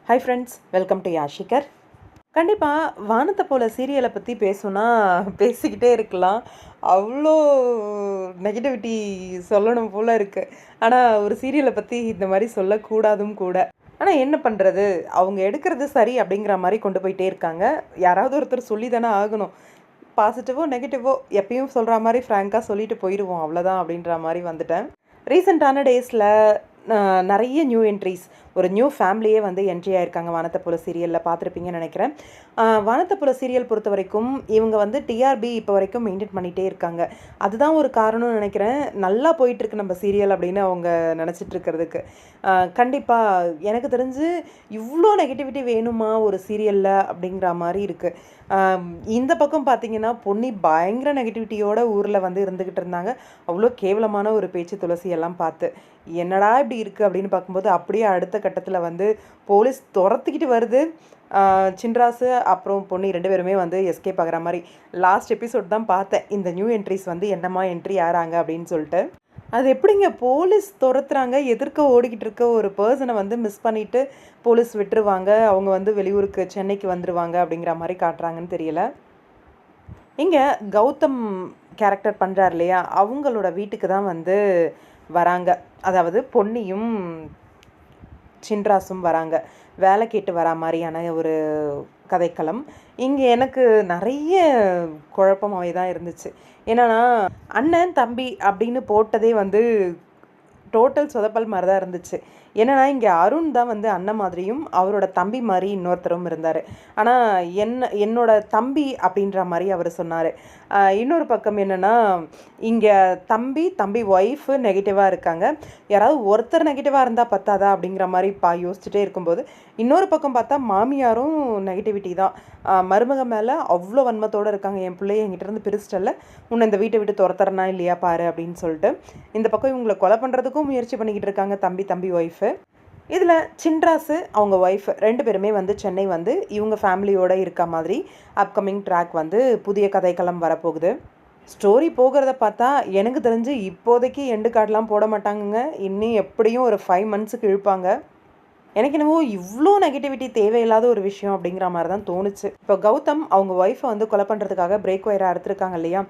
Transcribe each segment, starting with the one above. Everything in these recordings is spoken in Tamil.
ஹாய் ஃப்ரெண்ட்ஸ், வெல்கம் டு யாஷிகர். கண்டிப்பாக வானத்தை போல் சீரியலை பற்றி பேசணுன்னா பேசிக்கிட்டே இருக்கலாம். அவ்வளோ நெகட்டிவிட்டி சொல்லணும் போல் இருக்குது. ஆனால் ஒரு சீரியலை பற்றி இந்த மாதிரி சொல்லக்கூடாதும் கூட. ஆனால் என்ன பண்ணுறது, அவங்க எடுக்கிறது சரி அப்படிங்கிற மாதிரி கொண்டு போயிட்டே இருக்காங்க. யாராவது ஒருத்தர் சொல்லி தானே ஆகணும். பாசிட்டிவோ நெகட்டிவோ எப்பயும் சொல்கிற மாதிரி ஃப்ராங்காக சொல்லிட்டு போயிடுவோம், அவ்வளோதான் அப்படின்ற மாதிரி வந்துட்டேன். ரீசெண்டான டேஸில் நிறைய நியூ என்ட்ரிஸ், ஒரு நியூ ஃபேமிலியே வந்து என்ட்ரி ஆயிருக்காங்க வானத்தை போல சீரியலில். பார்த்துருப்பீங்கன்னு நினைக்கிறேன். வானத்தை போல சீரியல் பொறுத்த வரைக்கும் இவங்க வந்து டிஆர்பி இப்போ வரைக்கும் மெயின்டைன் பண்ணிகிட்டே இருக்காங்க. அதுதான் ஒரு காரணம்னு நினைக்கிறேன், நல்லா போயிட்டுருக்கு நம்ம சீரியல் அப்படின்னு அவங்க நினச்சிட்டு இருக்கிறதுக்கு. கண்டிப்பாக எனக்கு தெரிஞ்சு இவ்வளோ நெகட்டிவிட்டி வேணுமா ஒரு சீரியலில் அப்படிங்கிற மாதிரி இருக்குது. இந்த பக்கம் பார்த்தீங்கன்னா பொன்னி பயங்கர நெகட்டிவிட்டியோட ஊரில் வந்து இருந்துக்கிட்டு இருந்தாங்க. அவ்வளோ கேவலமான ஒரு பேச்சு துளசியெல்லாம் பார்த்து என்னடா இப்படி இருக்குது அப்படின்னு பார்க்கும்போது, அப்படியே அடுத்த கட்டத்தில் வந்து போலீஸ் துரத்திக்கிட்டு வருது. சின்ராசு அப்புறம் பொன்னி 2 பேருமே வந்து எஸ்கேப் ஆகிற மாதிரி லாஸ்ட் எபிசோட் தான் பார்த்தேன். இந்த நியூ என்ட்ரிஸ் வந்து என்னம்மா என்ட்ரி ஆகிறாங்க அப்படின்னு சொல்லிட்டு. அது எப்படிங்க போலீஸ் துரத்துறாங்க, எதிர்க்க ஓடிக்கிட்டு இருக்க ஒரு பர்சனை வந்து மிஸ் பண்ணிவிட்டு போலீஸ் விட்டுருவாங்க, அவங்க வந்து வெளியூருக்கு சென்னைக்கு வந்துடுவாங்க அப்படிங்கிற மாதிரி காட்டுறாங்கன்னு தெரியல. இங்கே கௌதம் கேரக்டர் பண்ணுறார் இல்லையா, அவங்களோட வீட்டுக்கு தான் வந்து வராங்க. அதாவது பொன்னியும் சின்ராசும் வராங்க. வேலை கேட்டு வரா மாதிரியான ஒரு கதைக்களம். இங்கே எனக்கு நிறைய குழப்பமாகவே தான் இருந்துச்சு. என்னன்னா, அண்ணன் தம்பி அப்படின்னு போட்டதே வந்து டோட்டல் சொதப்பல் மாதிரி தான் இருந்துச்சு. என்னன்னா, இங்கே அருண் தான் வந்து அண்ணன் மாதிரியும் அவரோட தம்பி மாதிரி இன்னொருத்தரும் இருந்தார். ஆனால் என்னோட தம்பி அப்படின்ற மாதிரி அவர் சொன்னார். இன்னொரு பக்கம் என்னென்னா, இங்கே தம்பி ஒய்ஃபு நெகட்டிவாக இருக்காங்க. யாராவது ஒருத்தர் நெகட்டிவாக இருந்தால் பத்தாதா அப்படிங்கிற மாதிரி யோசிச்சுட்டே இருக்கும்போது, இன்னொரு பக்கம் பார்த்தா மாமியாரும் நெகட்டிவிட்டி தான். மருமக மேலே அவ்வளோ வன்மத்தோடு இருக்காங்க. என் பிள்ளைய என்கிட்டேருந்து பிரிச்சிட்டல, உன்னை இந்த வீட்டை விட்டு துரத்துறனா இல்லையா பாரு அப்படின்னு சொல்லிட்டு. இந்த பக்கம் இவங்களை கொலை பண்ணுறதுக்கும் முயற்சி பண்ணிக்கிட்டு இருக்காங்க தம்பி ஒய்ஃபு. இதில் சின்ராசு அவங்க ஒய்ஃப் 2 பேருமே வந்து சென்னை வந்து இவங்க ஃபேமிலியோடு இருக்க மாதிரி அப்கமிங் ட்ராக் வந்து புதிய கதைக்களம் வரப்போகுது. ஸ்டோரி போகிறத பார்த்தா எனக்கு தெரிஞ்சு இப்போதைக்கு எண்டு கார்டெலாம் போட மாட்டாங்கங்க. இன்னும் எப்படியும் ஒரு 5 மந்த்ஸுக்கு இழுப்பாங்க. எனக்கு என்னவோ இவ்வளோ நெகட்டிவிட்டி தேவையில்லாத ஒரு விஷயம் அப்படிங்கிற மாதிரி தான் தோணுச்சு. இப்போ கௌதம் அவங்க ஒய்ஃபை வந்து கொலை பண்ணுறதுக்காக பிரேக் ஒயரை அறுத்துருக்காங்க இல்லையா,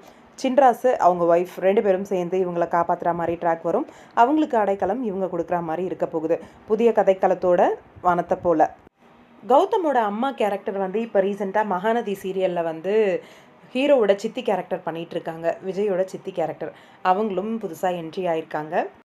சின்ராசு அவங்க ஒய்ஃப் 2 பேரும் சேர்ந்து இவங்களை காப்பாற்றுற மாதிரி ட்ராக் வரும். அவங்களுக்கு அடைக்கலம் இவங்க கொடுக்குற மாதிரி இருக்க போகுது புதிய கதைக்களத்தோட வானத்தை போல். கௌதமோட அம்மா கேரக்டர் வந்து இப்போ ரீசெண்டாக மகாநதி சீரியலில் வந்து ஹீரோவோட சித்தி கேரக்டர் பண்ணிகிட்டு இருக்காங்க. விஜயோட சித்தி கேரக்டர் அவங்களும் புதுசாக என்ட்ரி ஆயிருக்காங்க.